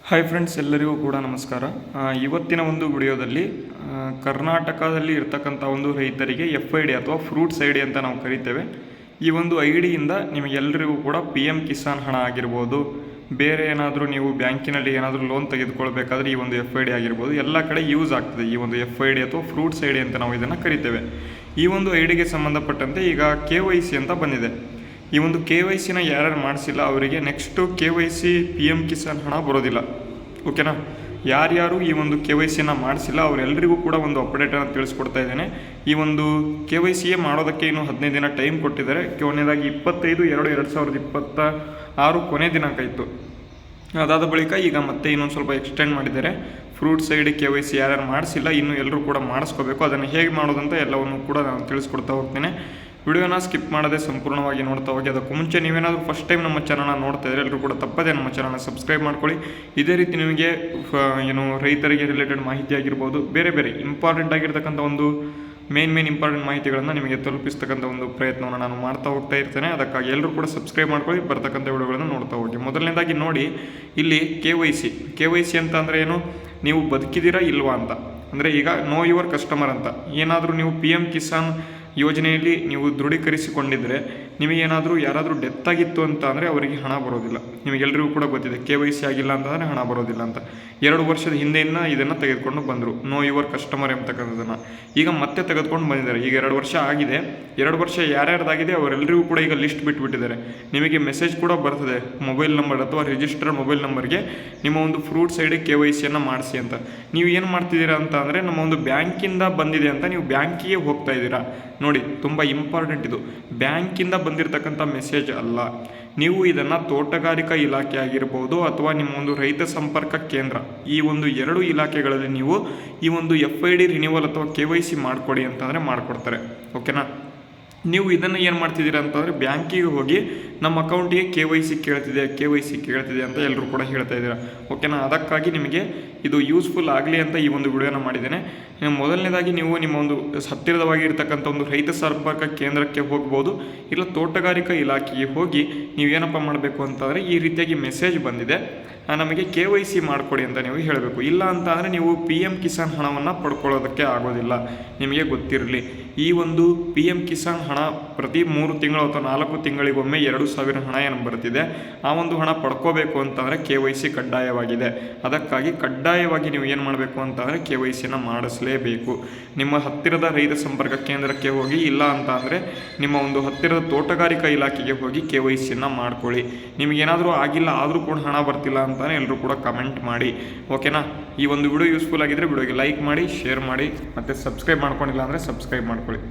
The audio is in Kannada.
ಹಾಯ್ ಫ್ರೆಂಡ್ಸ್, ಎಲ್ಲರಿಗೂ ಕೂಡ ನಮಸ್ಕಾರ. ಇವತ್ತಿನ ಒಂದು ವಿಡಿಯೋದಲ್ಲಿ ಕರ್ನಾಟಕದಲ್ಲಿ ಇರ್ತಕ್ಕಂಥ ಒಂದು ರೈತರಿಗೆ FID ಅಥವಾ ಫ್ರೂಟ್ಸ್ ID ಅಂತ ನಾವು ಕರಿತೇವೆ. ಈ ಒಂದು IDಯಿಂದ ನಿಮಗೆಲ್ಲರಿಗೂ ಕೂಡ PM ಕಿಸಾನ್ ಹಣ ಆಗಿರ್ಬೋದು, ಬೇರೆ ಏನಾದರೂ ನೀವು ಬ್ಯಾಂಕಿನಲ್ಲಿ ಏನಾದರೂ ಲೋನ್ ತೆಗೆದುಕೊಳ್ಬೇಕಾದ್ರೆ ಈ ಒಂದು FID ಆಗಿರ್ಬೋದು, ಎಲ್ಲ ಕಡೆ ಯೂಸ್ ಆಗ್ತದೆ. ಈ ಒಂದು FID ಅಥವಾ ಫ್ರೂಟ್ಸ್ ID ಅಂತ ನಾವು ಇದನ್ನು ಕರಿತೇವೆ. ಈ ಒಂದು IDಗೆ ಸಂಬಂಧಪಟ್ಟಂತೆ ಈಗ KYC ಅಂತ ಬಂದಿದೆ. ಈ ಒಂದು KYCನ ಯಾರ್ಯಾರು ಮಾಡಿಸಿಲ್ಲ ಅವರಿಗೆ ನೆಕ್ಸ್ಟು KYC PM ಕಿಸಾನ್ ಹಣ ಬರೋದಿಲ್ಲ. ಓಕೆನಾ? ಯಾರ್ಯಾರು ಈ ಒಂದು KYCನ ಮಾಡಿಸಿಲ್ಲ ಅವರೆಲ್ಲರಿಗೂ ಕೂಡ ಒಂದು ಅಪ್ಡೇಟನ್ನು ತಿಳಿಸ್ಕೊಡ್ತಾ ಇದ್ದೇನೆ. ಈ ಒಂದು KYCಯೇ ಮಾಡೋದಕ್ಕೆ ಇನ್ನೂ 15 ದಿನ ಟೈಮ್ ಕೊಟ್ಟಿದ್ದಾರೆ. ಕೊನೆಯದಾಗಿ 25/2/2026 ಕೊನೆ ದಿನಾಂಕ ಇತ್ತು. ಅದಾದ ಬಳಿಕ ಈಗ ಮತ್ತೆ ಇನ್ನೊಂದು ಸ್ವಲ್ಪ ಎಕ್ಸ್ಟೆಂಡ್ ಮಾಡಿದ್ದಾರೆ. ಫ್ರೂಟ್ಸ್ ID KYC ಯಾರ್ಯಾರು ಮಾಡಿಸಿಲ್ಲ ಇನ್ನೂ ಎಲ್ಲರೂ ಕೂಡ ಮಾಡಿಸ್ಕೋಬೇಕು. ಅದನ್ನು ಹೇಗೆ ಮಾಡೋದಂತ ಎಲ್ಲವನ್ನು ಕೂಡ ನಾನು ತಿಳಿಸ್ಕೊಡ್ತಾ ಹೋಗ್ತೇನೆ. ವಿಡಿಯೋನ ಸ್ಕಿಪ್ ಮಾಡದೆ ಸಂಪೂರ್ಣವಾಗಿ ನೋಡ್ತಾ ಹೋಗಿ. ಅದಕ್ಕೂ ಮುಂಚೆ ನೀವೇನಾದರೂ ಫಸ್ಟ್ ಟೈಮ್ ನಮ್ಮ ಚಾನಲ್ನ ನೋಡ್ತಾ ಇದ್ದರೆ ಎಲ್ಲರೂ ಕೂಡ ತಪ್ಪದೇ ನಮ್ಮ ಚಾನಲ್ನ ಸಬ್ಸ್ಕ್ರೈಬ್ ಮಾಡ್ಕೊಳ್ಳಿ. ಇದೇ ರೀತಿ ನಿಮಗೆ ರೈತರಿಗೆ ರಿಲೇಟೆಡ್ ಮಾಹಿತಿ ಆಗಿರ್ಬೋದು, ಬೇರೆ ಬೇರೆ ಇಂಪಾರ್ಟೆಂಟ್ ಆಗಿರ್ತಕ್ಕಂಥ ಒಂದು ಮೇನ್ ಇಂಪಾರ್ಟೆಂಟ್ ಮಾಹಿತಿಗಳನ್ನು ನಿಮಗೆ ತಲುಪಿಸ್ತಕ್ಕಂಥ ಒಂದು ಪ್ರಯತ್ನವನ್ನು ನಾನು ಮಾಡ್ತಾ ಹೋಗ್ತಾ ಇರ್ತೇನೆ. ಅದಕ್ಕಾಗಿ ಎಲ್ಲರೂ ಕೂಡ ಸಬ್ಸ್ಕ್ರೈಬ್ ಮಾಡ್ಕೊಳ್ಳಿ, ಬರ್ತಕ್ಕಂಥ ವಿಡಿಯೋಗಳನ್ನು ನೋಡ್ತಾ ಹೋಗಿ. ಮೊದಲನೇದಾಗಿ ನೋಡಿ, ಇಲ್ಲಿ KYC ಅಂತ ಅಂದರೆ ಏನು, ನೀವು ಬದುಕಿದ್ದೀರಾ ಇಲ್ವಾ ಅಂತ. ಅಂದರೆ ಈಗ ನೋ ಯುವರ್ ಕಸ್ಟಮರ್ ಅಂತ ಏನಾದರೂ ನೀವು PM ಕಿಸಾನ್ ಯೋಜನೆಯಲ್ಲಿ ನೀವು ದೃಢೀಕರಿಸಿಕೊಂಡಿದ್ದರೆ ನಿಮಗೇನಾದರೂ ಯಾರಾದರೂ ಡೆತ್ ಆಗಿತ್ತು ಅಂತ ಅಂದರೆ ಅವರಿಗೆ ಹಣ ಬರೋದಿಲ್ಲ. ನಿಮಗೆಲ್ಲರಿಗೂ ಕೂಡ ಗೊತ್ತಿದೆ KYC ಆಗಿಲ್ಲ ಅಂತಂದರೆ ಹಣ ಬರೋದಿಲ್ಲ ಅಂತ. 2 ವರ್ಷದ ಹಿಂದೆಯಿಂದ ಇದನ್ನು ತೆಗೆದುಕೊಂಡು ಬಂದರು, ನೋ ಯುವರ್ ಕಸ್ಟಮರ್ ಎಂಬತಕ್ಕಂಥದ್ದನ್ನು. ಈಗ ಮತ್ತೆ ತೆಗೆದುಕೊಂಡು ಬಂದಿದ್ದಾರೆ. ಈಗ 2 ವರ್ಷ ಆಗಿದೆ. 2 ವರ್ಷ ಯಾರ್ಯಾರ್ದಾಗಿದೆ ಅವರೆಲ್ಲರಿಗೂ ಕೂಡ ಈಗ ಲಿಸ್ಟ್ ಬಿಟ್ಟುಬಿಟ್ಟಿದ್ದಾರೆ. ನಿಮಗೆ ಮೆಸೇಜ್ ಕೂಡ ಬರ್ತದೆ ಮೊಬೈಲ್ ನಂಬರ್ ಅಥವಾ ರಿಜಿಸ್ಟರ್ಡ್ ಮೊಬೈಲ್ ನಂಬರ್ಗೆ ನಿಮ್ಮ ಒಂದು ಫ್ರೂಟ್ಸ್ ID KYCಯನ್ನು ಮಾಡಿಸಿ ಅಂತ. ನೀವು ಏನು ಮಾಡ್ತಿದ್ದೀರಾ ಅಂತ ಅಂದರೆ ನಮ್ಮ ಒಂದು ಬ್ಯಾಂಕಿಂದ ಬಂದಿದೆ ಅಂತ ನೀವು ಬ್ಯಾಂಕಿಗೆ ಹೋಗ್ತಾ ಇದ್ದೀರಾ. ನೋಡಿ, ತುಂಬ ಇಂಪಾರ್ಟೆಂಟ್ ಇದು. ಬ್ಯಾಂಕಿಂದ ಬಂದಿರತಕ್ಕಂಥ ಮೆಸೇಜ್ ಅಲ್ಲ. ನೀವು ಇದನ್ನು ತೋಟಗಾರಿಕಾ ಇಲಾಖೆ ಆಗಿರ್ಬೋದು ಅಥವಾ ನಿಮ್ಮ ಒಂದು ರೈತ ಸಂಪರ್ಕ ಕೇಂದ್ರ, ಈ ಒಂದು 2 ಇಲಾಖೆಗಳಲ್ಲಿ ನೀವು ಈ ಒಂದು FID ರಿನ್ಯೂವಲ್ ಅಥವಾ KYC ಮಾಡಿಕೊಡಿ ಅಂತಂದರೆ ಮಾಡಿಕೊಡ್ತಾರೆ. ಓಕೆನಾ? ನೀವು ಇದನ್ನು ಏನು ಮಾಡ್ತಿದ್ದೀರಾ ಅಂತಂದರೆ ಬ್ಯಾಂಕಿಗೆ ಹೋಗಿ ನಮ್ಮ ಅಕೌಂಟಿಗೆ KYC ಕೇಳ್ತಿದೆ ಅಂತ ಎಲ್ಲರೂ ಕೂಡ ಹೇಳ್ತಾ ಇದ್ದೀರಾ. ಓಕೆನಾ? ಅದಕ್ಕಾಗಿ ನಿಮಗೆ ಇದು ಯೂಸ್ಫುಲ್ ಆಗಲಿ ಅಂತ ಈ ಒಂದು ವಿಡಿಯೋನ ಮಾಡಿದ್ದೇನೆ. ಮೊದಲನೇದಾಗಿ ನೀವು ನಿಮ್ಮ ಒಂದು ಹತ್ತಿರದವಾಗಿರ್ತಕ್ಕಂಥ ಒಂದು ರೈತ ಸಂಪರ್ಕ ಕೇಂದ್ರಕ್ಕೆ ಹೋಗ್ಬೋದು, ಇಲ್ಲ ತೋಟಗಾರಿಕಾ ಇಲಾಖೆಗೆ ಹೋಗಿ ನೀವೇನಪ್ಪ ಮಾಡಬೇಕು ಅಂತಂದರೆ ಈ ರೀತಿಯಾಗಿ ಮೆಸೇಜ್ ಬಂದಿದೆ, ನಮಗೆ KYC ಮಾಡಿಕೊಡಿ ಅಂತ ನೀವು ಹೇಳಬೇಕು. ಇಲ್ಲ ಅಂತ ಅಂದರೆ ನೀವು PM ಕಿಸಾನ್ ಹಣವನ್ನು ಪಡ್ಕೊಳ್ಳೋದಕ್ಕೆ ಆಗೋದಿಲ್ಲ. ನಿಮಗೆ ಗೊತ್ತಿರಲಿ, ಈ ಒಂದು PM ಕಿಸಾನ್ ಹಣ ಪ್ರತಿ 3 ತಿಂಗಳು ಅಥವಾ 4 ತಿಂಗಳಿಗೊಮ್ಮೆ 2,000 ಹಣ ಏನು ಬರ್ತಿದೆ, ಆ ಒಂದು ಹಣ ಪಡ್ಕೋಬೇಕು ಅಂತಂದರೆ KYC ಕಡ್ಡಾಯವಾಗಿದೆ. ಅದಕ್ಕಾಗಿ ಕಡ್ಡಾಯವಾಗಿ ನೀವು ಏನು ಮಾಡಬೇಕು ಅಂತಂದರೆ KYCನ ಮಾಡಿಸಲೇಬೇಕು. ನಿಮ್ಮ ಹತ್ತಿರದ ರೈತ ಸಂಪರ್ಕ ಕೇಂದ್ರಕ್ಕೆ ಹೋಗಿ, ಇಲ್ಲ ಅಂತ ಅಂದರೆ ನಿಮ್ಮ ಒಂದು ಹತ್ತಿರದ ತೋಟಗಾರಿಕಾ ಇಲಾಖೆಗೆ ಹೋಗಿ KYCನ ಮಾಡ್ಕೊಳ್ಳಿ. ನಿಮಗೇನಾದರೂ ಆಗಿಲ್ಲ ಆದರೂ ಕೂಡ ಹಣ ಬರ್ತಿಲ್ಲ ಅಂತ ಎಲ್ಲರೂ ಕೂಡ ಕಮೆಂಟ್ ಮಾಡಿ. ಓಕೆನಾ? ಈ ಒಂದು ವಿಡಿಯೋ ಯೂಸ್ಫುಲ್ ಆಗಿದ್ದರೆ ವಿಡಿಯೋಗೆ ಲೈಕ್ ಮಾಡಿ, ಶೇರ್ ಮಾಡಿ, ಮತ್ತು ಸಬ್ಸ್ಕ್ರೈಬ್ ಮಾಡ್ಕೊಂಡಿಲ್ಲ ಅಂದರೆ ಸಬ್ಸ್ಕ್ರೈಬ್ ಮಾಡ್ಕೊಳ್ಳಿ.